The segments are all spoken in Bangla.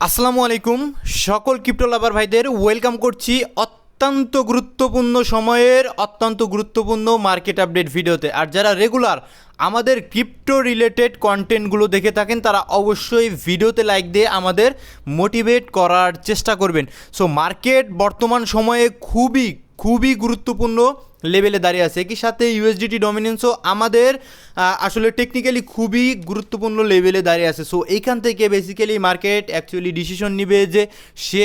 আসসালামু আলাইকুম সকল ক্রিপ্টো লাভার ভাইদের ওয়েলকাম করছি অত্যন্ত গুরুত্বপূর্ণ সময়ের অত্যন্ত গুরুত্বপূর্ণ মার্কেট আপডেট ভিডিওতে। আর যারা রেগুলার আমাদের ক্রিপ্টো রিলেটেড কন্টেন্টগুলো দেখে থাকেন তারা অবশ্যই ভিডিওতে লাইক দিয়ে আমাদের মোটিভেট করার চেষ্টা করবেন। সো মার্কেট বর্তমান সময়ে খুবই গুরুত্বপূর্ণ লেভেলে দাঁড়িয়ে আছে। একই সাথে ইউএসডিটি ডমিনেন্সও আমাদের আসলে টেকনিক্যালি খুবই গুরুত্বপূর্ণ লেভেলে দাঁড়িয়ে আছে। সো এইখান থেকে বেসিক্যালি মার্কেট অ্যাকচুয়ালি ডিসিশন নেবে যে সে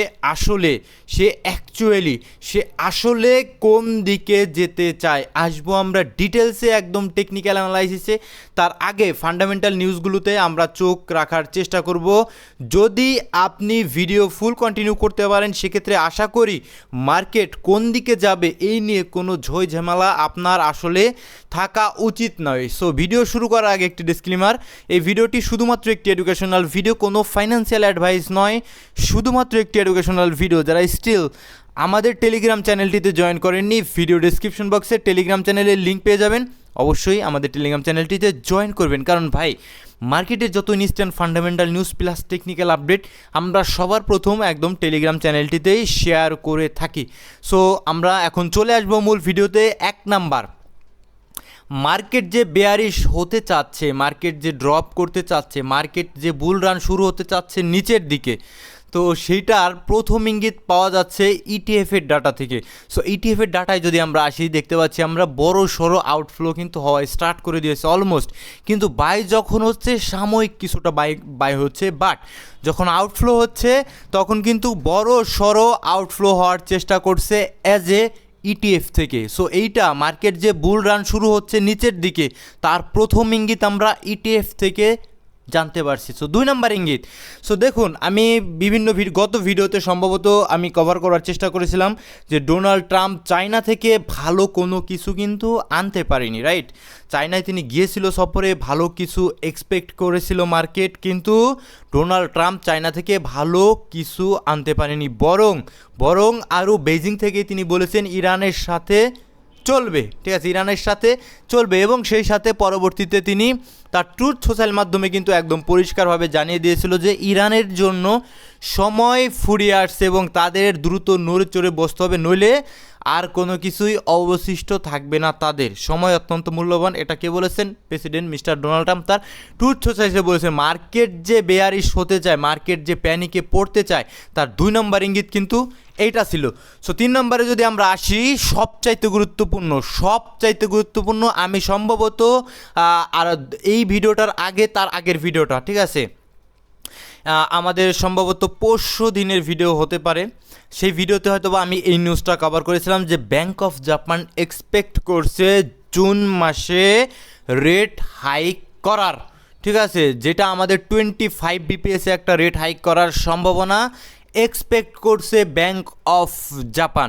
আসলে কোন দিকে যেতে চায়। আসবো আমরা ডিটেলসে একদম টেকনিক্যাল অ্যানালাইসিসে। তার আগে ফান্ডামেন্টাল নিউজগুলোতে আমরা চোখ রাখার চেষ্টা করব। যদি আপনি ভিডিও ফুল কন্টিনিউ করতে পারেন সেক্ষেত্রে আশা করি মার্কেট কোন দিকে যাবে এই নিয়ে কোনো ঝামেলা আপনার আসলে থাকা উচিত নয়। সো ভিডিও শুরু করার আগে একটি ডিসক্লেমার, এই ভিডিওটি শুধুমাত্র একটি এডুকেশনাল ভিডিও, কোনো ফাইন্যান্সিয়াল অ্যাডভাইস নয়, শুধুমাত্র একটি এডুকেশনাল ভিডিও। যারা স্টিল আমাদের টেলিগ্রাম চ্যানেলটিতে জয়েন করেননি, ভিডিও ডেসক্রিপশন বক্সে টেলিগ্রাম চ্যানেলের লিঙ্ক পেয়ে যাবেন। অবশ্যই আমাদের টেলিগ্রাম চ্যানেলটিতে জয়েন করবেন, কারণ ভাই মার্কেটের যত instant fundamental news plus technical update আমরা সবার প্রথম একদম টেলিগ্রাম চ্যানেলটিতেই শেয়ার করে থাকি। সো আমরা এখন চলে আসবো মূল ভিডিওতে। এক নাম্বার, মার্কেট যে বেয়ারিশ হতে চাচ্ছে, মার্কেট যে ড্রপ করতে চাচ্ছে, মার্কেট যে বুল রান শুরু হতে চাচ্ছে নিচের দিকে, তো সেইটার প্রথম ইঙ্গিত পাওয়া যাচ্ছে ইটিএফের ডাটা থেকে। সো ইটিএফের ডাটায় যদি আমরা আসি, দেখতে পাচ্ছি আমরা বড় সড়ো আউটফ্লো কিন্তু হওয়া স্টার্ট করে দিয়েছে অলমোস্ট। কিন্তু বাই যখন হচ্ছে সাময়িক কিছুটা বাই হচ্ছে, বাট যখন আউটফ্লো হচ্ছে তখন কিন্তু বড় সড়ো আউটফ্লো হওয়ার চেষ্টা করছে অ্যাজ এ ইটিএফ থেকে। সো এইটা মার্কেট যে বুল রান শুরু হচ্ছে নিচের দিকে তার প্রথম ইঙ্গিত আমরা ইটিএফ থেকে জানতে পারছি। সো 2 নাম্বার ইঙ্গিত। সো দেখুন, আমি বিভিন্ন গত ভিডিওতে সম্ভবত আমি কভার করার চেষ্টা করেছিলাম যে ডোনাল্ড ট্রাম্প চায়না থেকে ভালো কোনো কিছু কিন্তু আনতে পারেনি, রাইট? চায়নায় তিনি গিয়েছিল সফরে, ভালো কিছু এক্সপেক্ট করেছিল মার্কেট, কিন্তু ডোনাল্ড ট্রাম্প চায়না থেকে ভালো কিছু আনতে পারেনি। বরং আরও বেজিং থেকে তিনি বলেছেন ইরানের সাথে চলবে, ঠিক আছে, ইরানের সাথে চলবে। এবং সেই সাথে পরবর্তীতে তিনি তার ট্রুথ সোশ্যাল মাধ্যমে কিন্তু একদম পরিষ্কারভাবে জানিয়ে দিয়েছিল যে ইরানের জন্য সময় ফুরিয়ে আসছে এবং তাদের দ্রুত নড়ে চড়ে বসতে হবে, নইলে আর কোনো কিছুই অবশিষ্ট থাকবে না তাদের। সময় অত্যন্ত মূল্যবান, এটা কে বলেছেন? প্রেসিডেন্ট মিস্টার ডোনাল্ড ট্রাম্প তার ট্রুথ সোশ্যালে বলেছেন। মার্কেট যে বেয়ারিশ হতে চায়, মার্কেট যে প্যানিকে পড়তে চায়, তার 2 নম্বর ইঙ্গিত কিন্তু এইটা ছিল। সো 3 নম্বরে যদি আমরা আসি, সবচাইতে গুরুত্বপূর্ণ আমি সম্ভবত আর এই ভিডিওটার আগে তার আগের ভিডিওটা, ঠিক আছে, আমাদের সম্ভবত পরশু দিনের ভিডিও হতে পারে, সেই ভিডিওতে হয়তো আমি এই নিউজটা কভার করেছিলাম যে ব্যাংক অফ জাপান এক্সপেক্ট করছে জুন মাসে রেট হাইক করার, ঠিক আছে, যেটা আমাদের 25 বিপিএসে একটা রেট হাইক করার সম্ভাবনা এক্সপেক্ট করছে ব্যাংক অফ জাপান।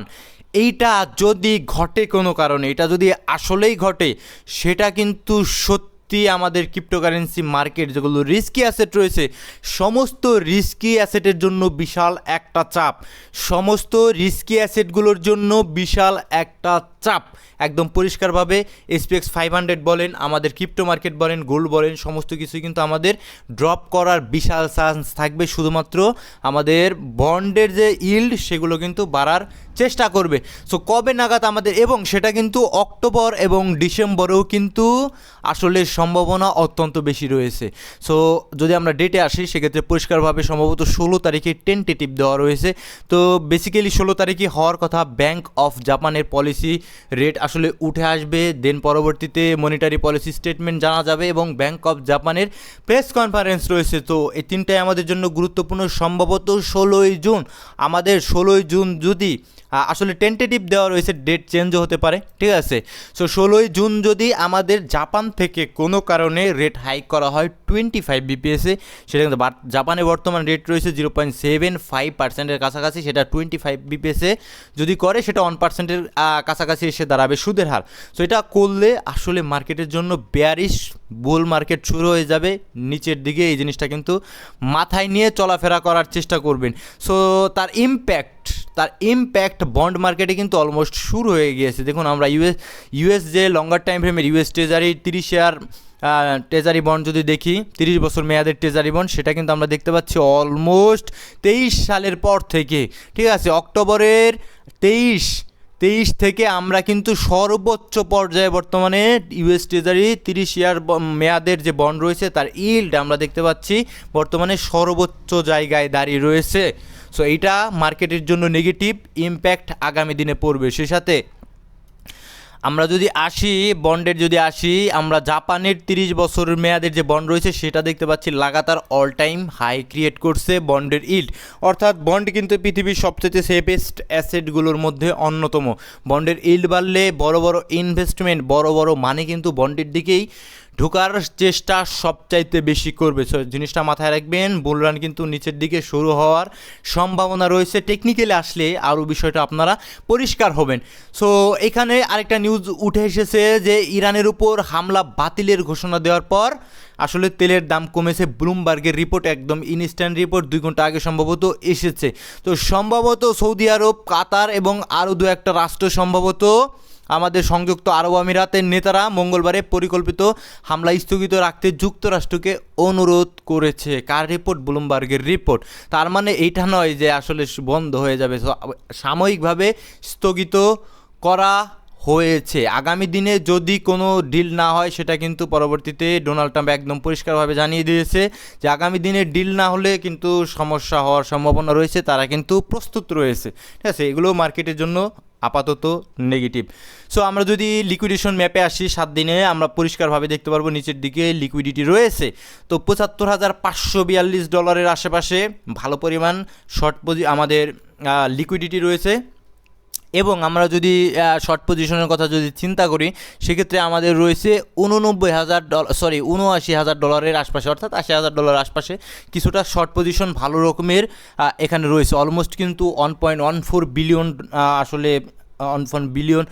এইটা যদি ঘটে কোনো কারণে, এটা যদি আসলেই ঘটে, সেটা কিন্তু সত্যি আমাদের ক্রিপ্টোকারেন্সি মার্কেট যেগুলো রিস্কি অ্যাসেট রয়েছে, সমস্ত রিস্কি অ্যাসেটের জন্য বিশাল একটা চাপ, সমস্ত রিস্কি অ্যাসেটগুলোর জন্য বিশাল একটা চাপ। একদম পরিষ্কারভাবে এসপিএক্স 500 বলেন, আমাদের ক্রিপ্টো মার্কেট বলেন, গোল্ড বলেন, সমস্ত কিছুই কিন্তু আমাদের ড্রপ করার বিশাল চান্স থাকবে। শুধুমাত্র আমাদের বন্ডের যে ইল্ড সেগুলো কিন্তু বাড়ার চেষ্টা করবে। সো কবে নাগাদ আমাদের, এবং সেটা কিন্তু অক্টোবর এবং ডিসেম্বরেও কিন্তু আসলে সম্ভাবনা অত্যন্ত বেশি রয়েছে। সো যদি আমরা ডেটে আসি সেক্ষেত্রে পরিষ্কারভাবে সম্ভবত 16 তারিখে টেন্টেটিভ দেওয়া রয়েছে। তো বেসিক্যালি 16 তারিখে হওয়ার কথা ব্যাংক অফ জাপানের পলিসি রেট আসলে উঠে আসবে, দেন পরবর্তীতে মনিটারি পলিসি স্টেটমেন্ট জানা যাবে এবং ব্যাংক অফ জাপানের প্রেস কনফারেন্স রয়েছে। তো এই তিনটাই আমাদের জন্য গুরুত্বপূর্ণ। সম্ভবত 16ই জুন, আমাদের 16ই জুন যদি আসলে টেন্টেটিভ দেওয়া রয়েছে, ডেট চেঞ্জও হতে পারে, ঠিক আছে। সো 16ই জুন যদি আমাদের জাপান থেকে কোনো কারণে রেট হাইক করা হয় 25 বিপিএসে, সেটা কিন্তু জাপানে বর্তমান রেট রয়েছে 0.75%-এর কাছাকাছি, সেটা 25 বিপিএসে যদি করে সেটা 1%-এর কাছাকাছি এসে দাঁড়াবে সুদের হার। সো এটা করলে আসলে মার্কেটের জন্য বেয়ারিশ বুল মার্কেট শুরু হয়ে যাবে নিচের দিকে। এই জিনিসটা কিন্তু মাথায় নিয়ে চলাফেরা করার চেষ্টা করবেন। সো তার ইম্প্যাক্ট বন্ড মার্কেটে কিন্তু অলমোস্ট শুরু হয়ে গিয়েছে। দেখুন আমরা ইউএস যে লঙ্গার টাইম ফ্রেমের ইউএস ট্রেজারি 30 ইয়ার ট্রেজারি বন্ড যদি দেখি 30 বছর মেয়াদের ট্রেজারি বন্ড, সেটা কিন্তু আমরা দেখতে পাচ্ছি অলমোস্ট 23 সালের পর থেকে, ঠিক আছে, অক্টোবরের 23 থেকে আমরা কিন্তু সর্বোচ্চ পর্যায়ে বর্তমানে ইউএস ট্রেজারি 30 ইয়ার মেয়াদের যে বন্ড রয়েছে তার ইল্ড আমরা দেখতে পাচ্ছি বর্তমানে সর্বোচ্চ জায়গায় দাঁড়িয়ে রয়েছে। সো এইটা মার্কেটের জন্য নেগেটিভ ইম্প্যাক্ট আগামী দিনে পড়বে। সে সাথে আমরা যদি আসি আমরা জাপানের 30 বছর মেয়াদের যে বন্ড রয়েছে সেটা দেখতে পাচ্ছি লাগাতার অল টাইম হাই ক্রিয়েট করছে বন্ডের ইল্ড, অর্থাৎ বন্ড কিন্তু পৃথিবীর সবচেয়ে সেফেস্ট অ্যাসেটগুলোর মধ্যে অন্যতম। বন্ডের ইল্ড বাড়লে বড় বড় ইনভেস্টমেন্ট, বড় বড় মানে কিন্তু বন্ডের দিকেই ঢোকার চেষ্টা সবচাইতে বেশি করবে। সো জিনিসটা মাথায় রাখবেন, বুল রান কিন্তু নিচের দিকে শুরু হওয়ার সম্ভাবনা রয়েছে। টেকনিক্যালি আসলে আরও বিষয়টা আপনারা পরিষ্কার হবেন। সো এখানে আরেকটা নিউজ উঠে এসেছে যে ইরানের উপর হামলা বাতিলের ঘোষণা দেওয়ার পর আসলে তেলের দাম কমেছে। ব্লুমবার্গের রিপোর্ট, একদম ইনস্ট্যান্ট রিপোর্ট, 2 ঘন্টা আগে সম্ভবত এসেছে। তো সম্ভবত সৌদি আরব, কাতার এবং আরও 2-1টা রাষ্ট্র, সম্ভবত আমাদের সংযুক্ত আরব আমিরাতের নেতারা মঙ্গলবারে পরিকল্পিত হামলা স্থগিত রাখতে যুক্তরাষ্ট্রকে অনুরোধ করেছে। কার রিপোর্ট? ব্লুমবার্গের রিপোর্ট। তার মানে এইটা নয় যে আসলে বন্ধ হয়ে যাবে, সাময়িকভাবে স্থগিত করা হয়েছে। আগামী দিনে যদি কোনো ডিল না হয় সেটা কিন্তু পরবর্তীতে ডোনাল্ড ট্রাম্প একদম পরিষ্কারভাবে জানিয়ে দিয়েছে যে আগামী দিনে ডিল না হলে কিন্তু সমস্যা হওয়ার সম্ভাবনা রয়েছে, তারা কিন্তু প্রস্তুত রয়েছে, ঠিক আছে। এগুলো মার্কেটের জন্য আপাতত নেগেটিভ। সো আমরা যদি লিকুইডেশন ম্যাপে আসি 7 দিনে আমরা পরিষ্কারভাবে দেখতে পারবো নিচের দিকে লিকুইডিটি রয়েছে। তো $৭৫,542 আশেপাশে ভালো পরিমাণ আমাদের লিকুইডিটি রয়েছে। এবং আমরা যদি শর্ট পজিশনের কথা যদি চিন্তা করি সেক্ষেত্রে আমাদের রয়েছে $79,000 আশপাশে, অর্থাৎ $80,000 আশপাশে কিছুটা শর্ট পজিশন ভালো রকমের এখানে রয়েছে। অলমোস্ট কিন্তু 1.14 বিলিয়ন আসলে $1 বিলিয়ন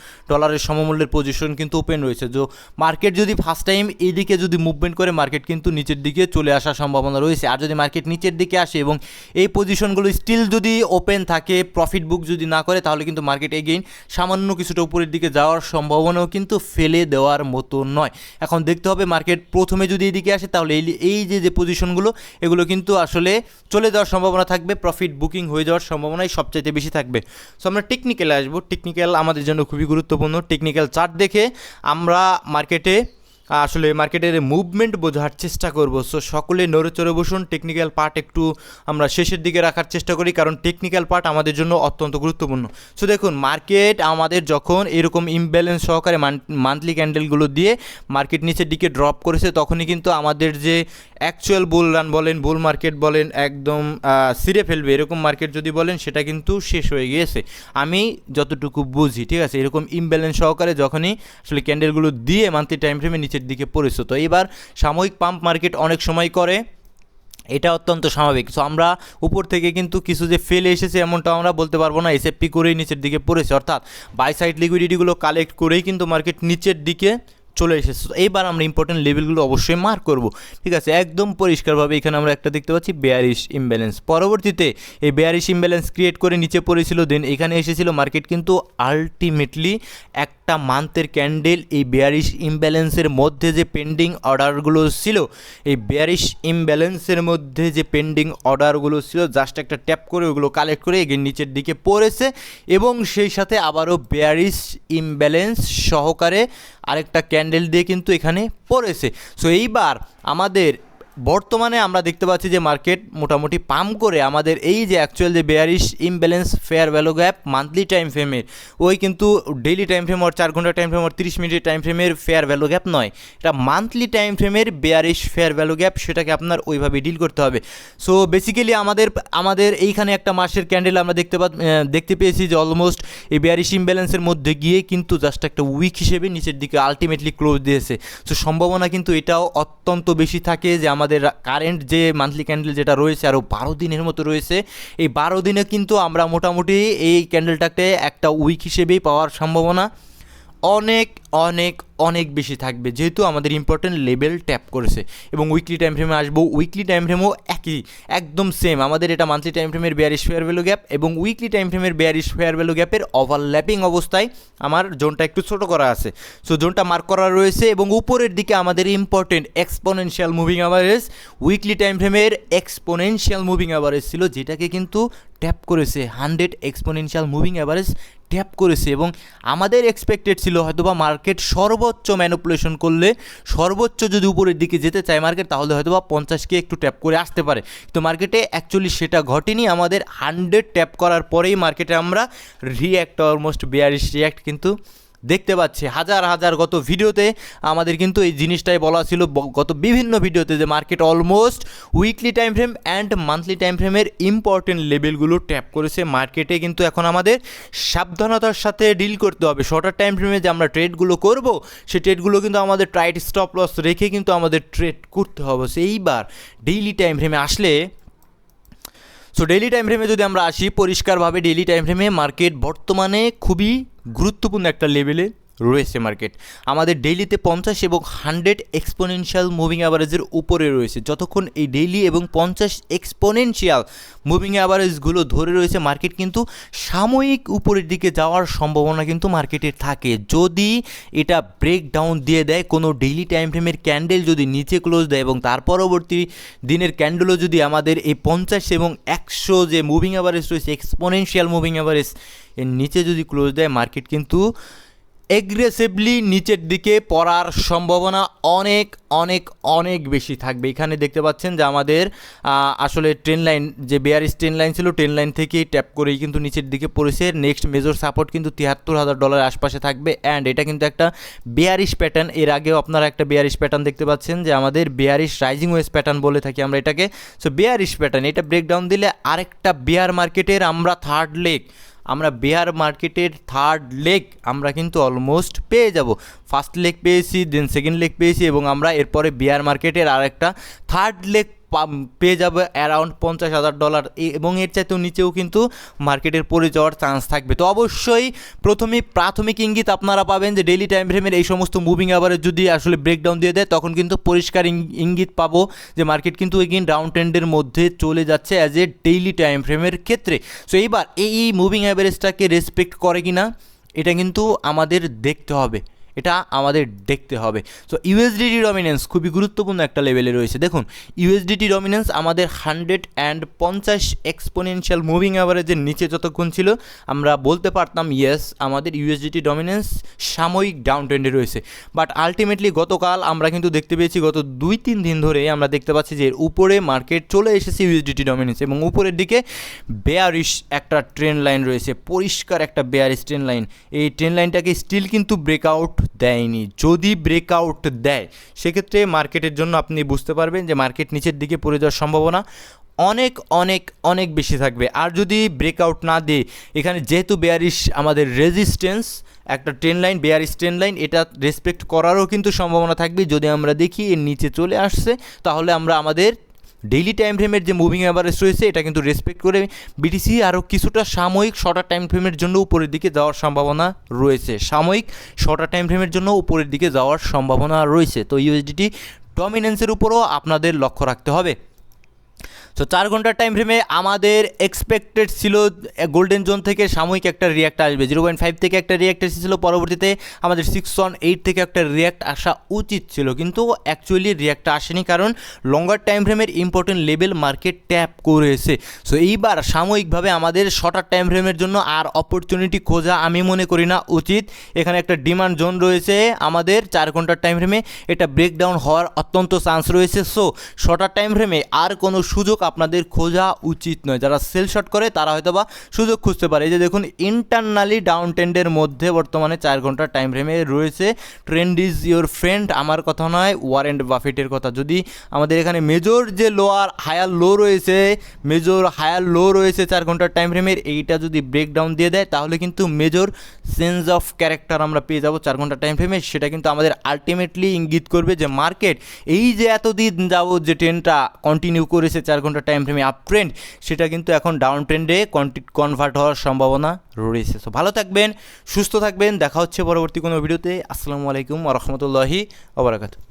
সমমূল্যের পজিশন কিন্তু ওপেন রয়েছে। তো মার্কেট যদি ফার্স্ট টাইম এইদিকে যদি মুভমেন্ট করে মার্কেট কিন্তু নিচের দিকে চলে আসার সম্ভাবনা রয়েছে। আর যদি মার্কেট নিচের দিকে আসে এবং এই পজিশনগুলো স্টিল যদি ওপেন থাকে, প্রফিট বুক যদি না করে, তাহলে কিন্তু মার্কেট এগেইন সামান্য কিছুটা উপরের দিকে যাওয়ার সম্ভাবনাও কিন্তু ফেলে দেওয়ার মতো নয়। এখন দেখতে হবে মার্কেট প্রথমে যদি এইদিকে আসে তাহলে এই যে পজিশনগুলো এগুলো কিন্তু আসলে চলে যাওয়ার সম্ভাবনা থাকবে, প্রফিট বুকিং হয়ে যাওয়ার সম্ভাবনাই সবচাইতে বেশি থাকবে। সো আমরা টেকনিক্যালে আসবো। টেকনিক্যাল আমাদের জন্য খুবই গুরুত্বপূর্ণ। টেকনিক্যাল চার্ট দেখে আমরা মার্কেটের মুভমেন্ট বোঝার চেষ্টা করব। সো সকলে নড়ে চড়ে বসুন। টেকনিক্যাল পার্ট একটু আমরা শেষের দিকে রাখার চেষ্টা করি, কারণ টেকনিক্যাল পার্ট আমাদের জন্য অত্যন্ত গুরুত্বপূর্ণ। সো দেখুন, মার্কেট আমাদের যখন এরকম ইমব্যালেন্স সহকারে মান্থলি ক্যান্ডেলগুলো দিয়ে মার্কেট নিচের দিকে ড্রপ করেছে, তখনই কিন্তু আমাদের যে অ্যাকচুয়াল বুল রান বলেন, বুল মার্কেট বলেন, একদম ছিঁড়ে ফেলবে এরকম মার্কেট যদি বলেন, সেটা কিন্তু শেষ হয়ে গিয়েছে আমি যতটুকু বুঝি, ঠিক আছে। এরকম ইমব্যালেন্স সহকারে যখনই আসলে ক্যান্ডেলগুলো দিয়ে মান্থলি টাইম ফ্রেমে নিচের দিকে পড়েছে, তো এবার সাময়িক পাম্প মার্কেট অনেক সময় করে, এটা অত্যন্ত স্বাভাবিক। সো আমরা উপর থেকে কিন্তু কিছু যে ফেলে এসেছে এমনটা আমরা বলতে পারবো না, এসএফপি করেই নিচের দিকে পড়েছে, অর্থাৎ বাই সাইড লিকুইডিটিগুলো কালেক্ট করেই কিন্তু মার্কেট নিচের দিকে চলে এসেছে। এইবার আমরা ইম্পর্টেন্ট লেভেলগুলো অবশ্যই মার্ক করব, ঠিক আছে। একদম পরিষ্কারভাবে এখানে আমরা একটা দেখতে পাচ্ছি বেয়ারিশ ইমব্যালেন্স। পরবর্তীতে এই বেয়ারিশ ইমব্যালেন্স ক্রিয়েট করে নিচে পড়েছিল, দেন এখানে এসেছিল মার্কেট কিন্তু আলটিমেটলি একটা মান্থের ক্যান্ডেল এই বেয়ারিশ ইমব্যালেন্সের মধ্যে যে পেন্ডিং অর্ডারগুলো ছিল, এই বেয়ারিশ ইমব্যালেন্সের মধ্যে যে পেন্ডিং অর্ডারগুলো ছিল জাস্ট একটা ট্যাপ করে ওগুলো কালেক্ট করে এগিয়ে নিচের দিকে পড়েছে, এবং সেই সাথে আবারও বেয়ারিশ ইমব্যালেন্স সহকারে আরেকটা ক্যান্ডেল দিয়ে কিন্তু এখানে পড়েছে। সো এইবার আমাদের বর্তমানে আমরা দেখতে পাচ্ছি যে মার্কেট মোটামুটি পাম্প করে আমাদের এই যে অ্যাকচুয়াল যে bearish imbalance fair value gap monthly time ফ্রেমের, ওই কিন্তু ডেইলি টাইম ফ্রেম ওর 4 ঘন্টা টাইম ফ্রেম ওর 30 মিনিটের টাইম ফ্রেমের ফেয়ার ভ্যালু গ্যাপ নয়, এটা মান্থলি টাইম ফ্রেমের বেয়ারিশ ফেয়ার ভ্যালু গ্যাপ, সেটাকে আপনার ওইভাবে ডিল করতে হবে। সো বেসিক্যালি আমাদের এইখানে একটা মাসের ক্যান্ডেল আমরা দেখতে পেয়েছি যে অলমোস্ট এই বেয়ারিশ ইমব্যালেন্সের মধ্যে গিয়ে কিন্তু জাস্ট একটা উইক হিসেবে নিচের দিকে আলটিমেটলি ক্লোজ দিয়েছে। সো সম্ভাবনা কিন্তু এটাও অত্যন্ত বেশি থাকে যে আমাদের কারেন্ট যে মান্থলি ক্যান্ডেল যেটা রয়েছে আরও 12 দিনের মতো রয়েছে, এই 12 দিনে কিন্তু আমরা মোটামুটি এই ক্যান্ডেলটাকে একটা উইক হিসেবেই পাওয়ার সম্ভাবনা অনেক অনেক অনেক বেশি থাকবে, যেহেতু আমাদের ইম্পর্টেন্ট লেভেল ট্যাপ করেছে। এবং উইকলি টাইম ফ্রেমে আসবো, উইকলি টাইম ফ্রেমও একদম সেম। আমাদের এটা মান্থলি টাইম ফ্রেমের বেয়ারিশ ফেয়ার ভ্যালু গ্যাপ এবং উইকলি টাইম ফ্রেমের বেয়ারিশ ফেয়ার ভ্যালু গ্যাপের ওভারল্যাপিং অবস্থায় আমার জোনটা একটু ছোট করা আছে। সো জোনটা মার্ক করা রয়েছে এবং উপরের দিকে আমাদের important exponential moving average, weekly time ফ্রেমের এক্সপোনেনশিয়াল মুভিং অ্যাভারেজ ছিল, যেটাকে কিন্তু ট্যাপ করেছে 100 এক্সপোনেনশিয়াল মুভিং অ্যাভারেজ ট্যাপ করেছে। এবং আমাদের এক্সপেক্টেড ছিল হয়তোবা মার্কেট সর্বোচ্চ ম্যানিপুলেশন করলে, সর্বোচ্চ যদি উপরের দিকে যেতে চায় মার্কেট, তাহলে হয়তোবা 50কে একটু ট্যাপ করে আসতে পারে। তো মার্কেটে অ্যাকচুয়ালি সেটা ঘটেনি। আমাদের 100 ট্যাপ করার পরেই মার্কেটে আমরা রিয়্যাক্ট, অলমোস্ট বেয়ারিশ রিয়্যাক্ট কিন্তু দেখতে পাচ্ছি। হাজার হাজার গত ভিডিওতে আমাদের কিন্তু এই জিনিসটাই বলা ছিল, গত বিভিন্ন ভিডিওতে, যে market almost weekly time frame and monthly time ফ্রেমের ইম্পর্টেন্ট লেভেলগুলো ট্যাপ করেছে। মার্কেটে কিন্তু এখন আমাদের সাবধানতার সাথে ডিল করতে হবে। শর্টার টাইম ফ্রেমে যে আমরা ট্রেডগুলো করব, সেই ট্রেডগুলো কিন্তু আমাদের টাইট স্টপ লস রেখে কিন্তু আমাদের ট্রেড করতে হবে। সেইবার ডেইলি টাইম ফ্রেমে আসলে, সো ডেইলি টাইম ফ্রেমে যদি আমরা আসি, পরিষ্কারভাবে ডেইলি টাইম ফ্রেমে মার্কেট বর্তমানে খুবই গুরুত্বপূর্ণ একটা লেভেলে রয়েছে। মার্কেট আমাদের ডেইলিতে 50 এবং 100 এক্সপোনেনশিয়াল মুভিং অ্যাভারেজের উপরে রয়েছে। যতক্ষণ এই ডেইলি এবং 50 এক্সপোনেনশিয়াল মুভিং অ্যাভারেজগুলো ধরে রয়েছে, মার্কেট কিন্তু সাময়িক উপরের দিকে যাওয়ার সম্ভাবনা কিন্তু মার্কেটের থাকে। যদি এটা ব্রেকডাউন দিয়ে দেয়, কোনো ডেইলি টাইম ফ্রেমের ক্যান্ডেল যদি নিচে ক্লোজ দেয় এবং তার পরবর্তী দিনের ক্যান্ডেলও যদি আমাদের এই 50 এবং 100 যে মুভিং অ্যাভারেজ রয়েছে, এক্সপোনেনশিয়াল মুভিং অ্যাভারেজ, এর নিচে যদি ক্লোজ দেয়, মার্কেট কিন্তু এগ্রেসিভলি নিচের দিকে পড়ার সম্ভাবনা অনেক অনেক অনেক বেশি থাকবে। এখানে দেখতে পাচ্ছেন যে আমাদের আসলে ট্রেন লাইন, যে বেয়ারিশ ট্রেন লাইন ছিল, ট্রেন লাইন থেকেই ট্যাপ করেই কিন্তু নিচের দিকে পড়েছে। নেক্সট মেজর সাপোর্ট কিন্তু $73,000 আশপাশে থাকবে। অ্যান্ড এটা কিন্তু একটা বেয়ারিশ প্যাটার্ন। এর আগেও আপনারা একটা বেয়ারিশ প্যাটার্ন দেখতে পাচ্ছেন, যে আমাদের বেয়ারিশ রাইজিং ওয়েজ প্যাটার্ন বলে থাকি আমরা এটাকে। সো বেয়ারিশ প্যাটার্ন, এটা ব্রেকডাউন দিলে আরেকটা বেয়ার মার্কেটের আমরা বেয়ার মার্কেটের থার্ড লেগ আমরা কিন্তু অলমোস্ট পেয়ে যাব। ফার্স্ট লেগ পেয়েছি, দেন সেকেন্ড লেগ পেয়েছি, এবং আমরা এরপরে বেয়ার মার্কেটের আরেকটা থার্ড লেগ পেয়ে যাবে অ্যারাউন্ড $50,000, এবং এর চাইতেও নিচেও কিন্তু মার্কেটের পড়ে যাওয়ার চান্স থাকবে। তো অবশ্যই প্রাথমিক ইঙ্গিত আপনারা পাবেন যে ডেইলি টাইম ফ্রেমের এই সমস্ত মুভিং অ্যাভারেজ যদি আসলে ব্রেকডাউন দিয়ে দেয়, তখন কিন্তু পরিষ্কার ইঙ্গিত পাবো যে মার্কেট কিন্তু এগেইন ডাউন ট্রেন্ডের মধ্যে চলে যাচ্ছে অ্যাজ এ ডেইলি টাইম ফ্রেমের ক্ষেত্রে। সো এইবার এই মুভিং অ্যাভারেজটাকে রেসপেক্ট করে কি না, এটা কিন্তু আমাদের দেখতে হবে। সো ইউএসডিটি ডমিনেন্স খুবই গুরুত্বপূর্ণ একটা লেভেলে রয়েছে। দেখুন, ইউএসডিটি ডমিনেন্স আমাদের 150 এক্সপোনেনশিয়াল মুভিং অ্যাভারেজের নিচে যতক্ষণ ছিল, আমরা বলতে পারতাম ইয়েস, আমাদের ইউএসডিটি ডমিনেন্স সাময়িক ডাউন ট্রেন্ডে রয়েছে। বাট আলটিমেটলি গতকাল আমরা কিন্তু দেখতে পেয়েছি, গত 2-3 দিন ধরে আমরা দেখতে পাচ্ছি যে এর উপরে মার্কেট চলে এসেছে ইউএসডিটি ডমিনেন্স, এবং উপরের দিকে বেয়ারিশ একটা ট্রেন্ড লাইন রয়েছে, পরিষ্কার একটা বেয়ারিশ ট্রেন্ড লাইন। এই ট্রেন্ড লাইনটাকে স্টিল কিন্তু ব্রেকআউট দেয়নি। যদি ব্রেকআউট দেয়, সেক্ষেত্রে মার্কেটের জন্য আপনি বুঝতে পারবেন যে মার্কেট নিচের দিকে পড়ে যাওয়ার সম্ভাবনা অনেক অনেক অনেক বেশি থাকবে। আর যদি ব্রেকআউট না দেয়, এখানে যেহেতু বেয়ারিশ আমাদের রেজিস্ট্যান্স একটা train line, bearish train line, এটা রেসপেক্ট করারও কিন্তু সম্ভাবনা থাকবে। যদি আমরা দেখি এর নিচে চলে আসছে, তাহলে আমরা আমাদের ডেইলি টাইম ফ্রেমের যে মুভিং অ্যাভারেজ রয়েছে, এটা কিন্তু রেসপেক্ট করে বিটিসি আরও কিছুটা সাময়িক শর্টার টাইম ফ্রেমের জন্য উপরের দিকে যাওয়ার সম্ভাবনা রয়েছে। তো ইউএসডিটি ডমিনেন্সের উপরও আপনাদের লক্ষ্য রাখতে হবে। সো 4 ঘন্টার টাইম ফ্রেমে আমাদের এক্সপেক্টেড ছিল গোল্ডেন জোন থেকে সাময়িক একটা রিয়াক্ট আসবে। 0.5 থেকে একটা রিয়াক্ট এসেছিল, পরবর্তীতে আমাদের 618 থেকে একটা রিয়াক্ট আসা উচিত ছিল, কিন্তু অ্যাকচুয়ালি রিয়াক্টটা আসেনি, কারণ লঙ্গার টাইম ফ্রেমের ইম্পর্টেন্ট লেভেল মার্কেট ট্যাপ করেছে। সো এইবার সাময়িকভাবে আমাদের শর্টার টাইম ফ্রেমের জন্য আর অপরচুনিটি খোঁজা আমি মনে করি না উচিত। এখানে একটা ডিমান্ড জোন রয়েছে আমাদের 4 ঘন্টার টাইম ফ্রেমে, এটা ব্রেকডাউন হওয়ার অত্যন্ত চান্স রয়েছে। সো শর্টার টাইম ফ্রেমে আর কোনো সুযোগ আপনাদের খোঁজা উচিত নয়। যারা সেল শর্ট করে তারা হয়তো বা সুযোগ খুঁজতে পারে। এই যে দেখুন, ইন্টারনালি ডাউন ট্রেন্ডের মধ্যে বর্তমানে 4 ঘন্টার টাইম ফ্রেমে রয়েছে। ট্রেন্ড ইজ ইউর ফ্রেন্ড, আমার কথা নয়, ওয়ারেন বাফেটের কথা। যদি আমাদের এখানে মেজর যে হায়ার লো রয়েছে 4 ঘন্টার টাইম ফ্রেমের, এইটা যদি ব্রেকডাউন দিয়ে দেয়, তাহলে কিন্তু মেজর চেঞ্জ অফ ক্যারেক্টার আমরা পেয়ে যাবো 4 ঘন্টার টাইম ফ্রেমে। সেটা কিন্তু আমাদের আলটিমেটলি ইঙ্গিত করবে যে মার্কেট এই যে এতদিন যাবত যে ট্রেন্ডটা কন্টিনিউ করেছে 4 ঘন্টা ঘন্টা টাইম ফ্রেমে আপ ট্রেন্ড, সেটা কিন্তু এখন ডাউন ট্রেন্ডে কনভার্ট হওয়ার সম্ভাবনা রয়েছে। সো ভালো থাকবেন, সুস্থ থাকবেন, দেখা হচ্ছে পরবর্তী কোনো ভিডিওতে। আসসালামু আলাইকুম ওয়া রাহমাতুল্লাহি ওয়া বারাকাতুহু।